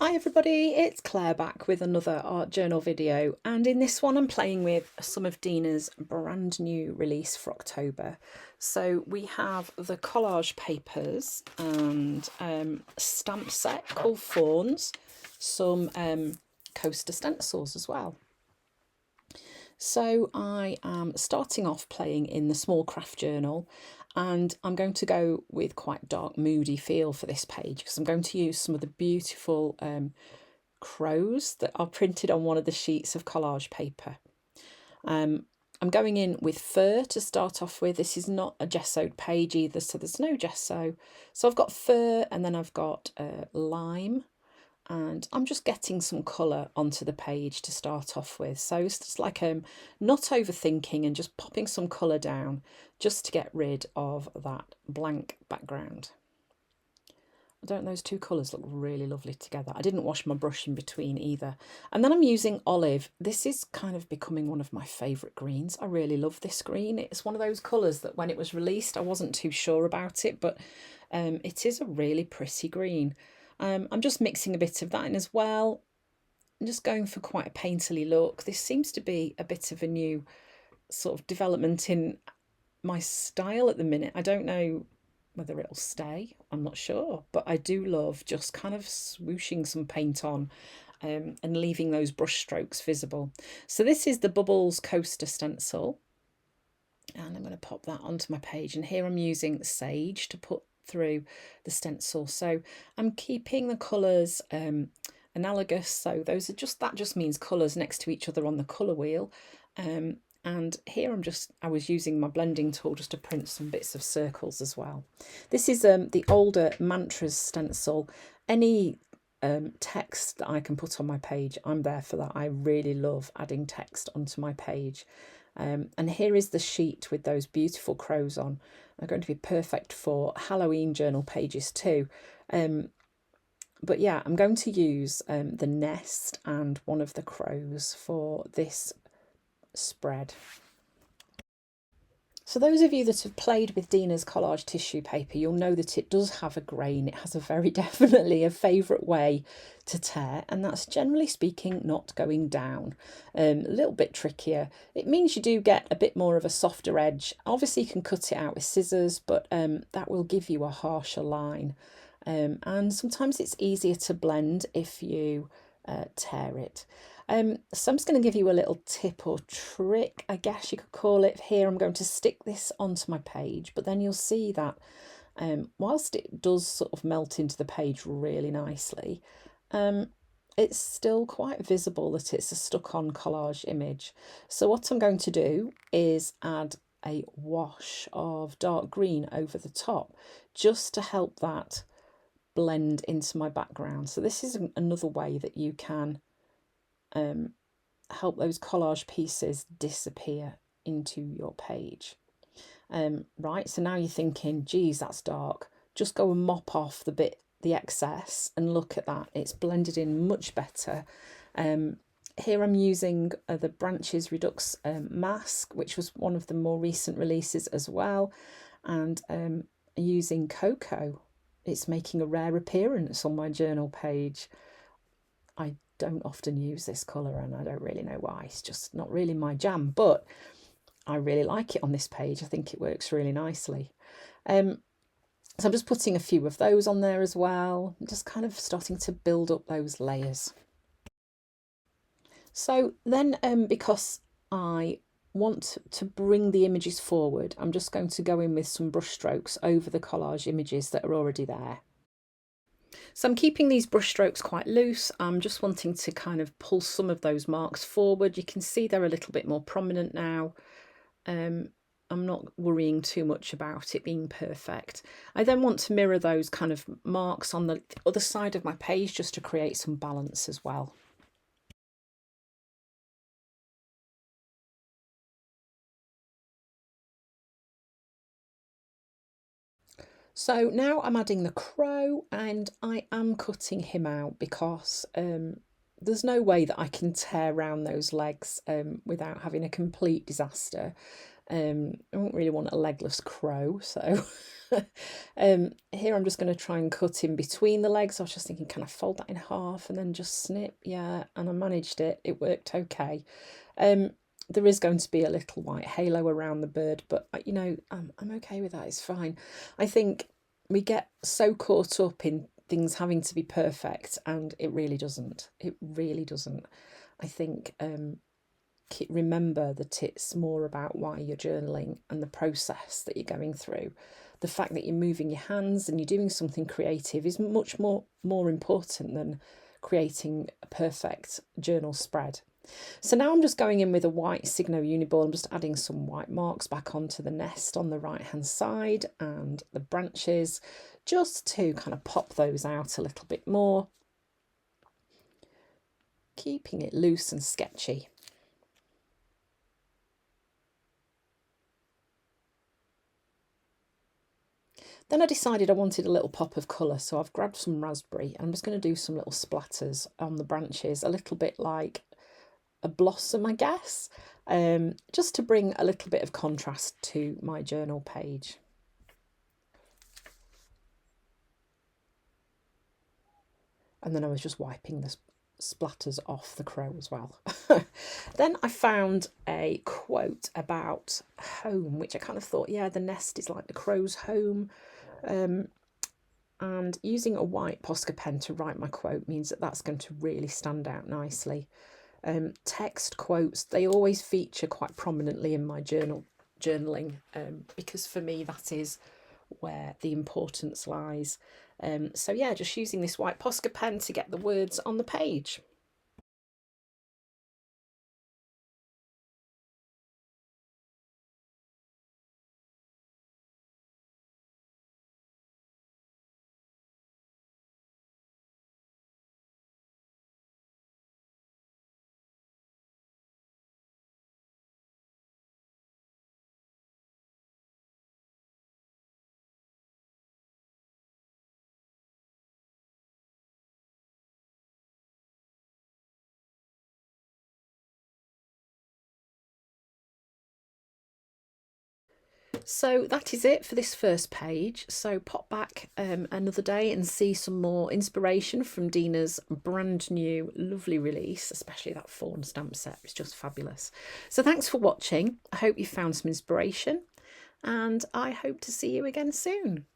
Hi everybody, it's Claire back with another art journal video, and in this one I'm playing with some of Dina's brand new release for October. So we have the collage papers and stamp set called Fawns, some coaster stencils as well. So I am starting off playing in the small craft journal, and I'm going to go with quite dark moody feel for this page because I'm going to use some of the beautiful crows that are printed on one of the sheets of collage paper. I'm going in with fur to start off with. This is not a gessoed page either, so there's no gesso. So I've got fur, and then I've got lime, and I'm just getting some colour onto the page to start off with. So it's just like not overthinking and just popping some colour down just to get rid of that blank background. I don't know, those two colours look really lovely together. I didn't wash my brush in between either. And then I'm using olive. This is kind of becoming one of my favourite greens. I really love this green. It's one of those colours that when it was released I wasn't too sure about it, but it is a really pretty green. I'm just mixing a bit of that in as well. I'm just going for quite a painterly look. This seems to be a bit of a new sort of development in my style at the minute. I don't know whether it'll stay, I'm not sure, but I do love just kind of swooshing some paint on and leaving those brush strokes visible. So this is the Bubbles Coaster stencil, and I'm going to pop that onto my page, and here I'm using sage to put through the stencil. So I'm keeping the colours analogous, so those are that just means colours next to each other on the colour wheel. And here I was using my blending tool just to print some bits of circles as well. This is the older Mantras stencil. Any text that I can put on my page, I'm there for that. I really love adding text onto my page. And here is the sheet with those beautiful crows on. They're going to be perfect for Halloween journal pages too. But yeah, I'm going to use the nest and one of the crows for this spread. So those of you that have played with Dina's collage tissue paper, you'll know that it does have a grain. It has a very definitely a favourite way to tear, and that's generally speaking not going down. A little bit trickier. It means you do get a bit more of a softer edge. Obviously you can cut it out with scissors, but that will give you a harsher line. And sometimes it's easier to blend if you tear it. So I'm just going to give you a little tip or trick, I guess you could call it. Here I'm going to stick this onto my page, but then you'll see that whilst it does sort of melt into the page really nicely, it's still quite visible that it's a stuck-on collage image. So what I'm going to do is add a wash of dark green over the top just to help that blend into my background. So this is another way that you can help those collage pieces disappear into your page. Right, so now you're thinking, geez, that's dark. Just go and mop off the excess, and look at that. It's blended in much better. Here I'm using the Branches Redux mask, which was one of the more recent releases as well, and using Cocoa. It's making a rare appearance on my journal page. I don't often use this colour, and I don't really know why. It's just not really my jam, but I really like it on this page. I think it works really nicely. So I'm just putting a few of those on there as well, just kind of starting to build up those layers. So then because I want to bring the images forward, I'm just going to go in with some brush strokes over the collage images that are already there. So I'm keeping these brush strokes quite loose. I'm just wanting to kind of pull some of those marks forward. You can see they're a little bit more prominent now. I'm not worrying too much about it being perfect. I then want to mirror those kind of marks on the other side of my page just to create some balance as well. So now I'm adding the crow, and I am cutting him out because there's no way that I can tear around those legs without having a complete disaster. I won't really want a legless crow, so here I'm just going to try and cut in between the legs. I was just thinking, can I fold that in half and then just snip? Yeah, and I managed it. It worked okay. There is going to be a little white halo around the bird, but you know, I'm okay with that. It's fine. I think we get so caught up in things having to be perfect, and it really doesn't. It really doesn't. I think remember that it's more about why you're journaling and the process that you're going through. The fact that you're moving your hands and you're doing something creative is much more important than creating a perfect journal spread. So now I'm just going in with a white Signo Uniball. I'm just adding some white marks back onto the nest on the right hand side and the branches, just to kind of pop those out a little bit more, keeping it loose and sketchy. Then I decided I wanted a little pop of colour, so I've grabbed some raspberry and I'm just going to do some little splatters on the branches, a little bit like a blossom, I guess, just to bring a little bit of contrast to my journal page. And then I was just wiping the splatters off the crow as well. Then I found a quote about home, which I kind of thought, yeah, the nest is like the crow's home. And using a white Posca pen to write my quote means that that's going to really stand out nicely. Text quotes, they always feature quite prominently in my journaling, because for me that is where the importance lies. So yeah, just using this white Posca pen to get the words on the page. So that is it for this first page. So pop back another day and see some more inspiration from Dina's brand new lovely release, especially that fawn stamp set. It's just fabulous. So thanks for watching. I hope you found some inspiration and I hope to see you again soon.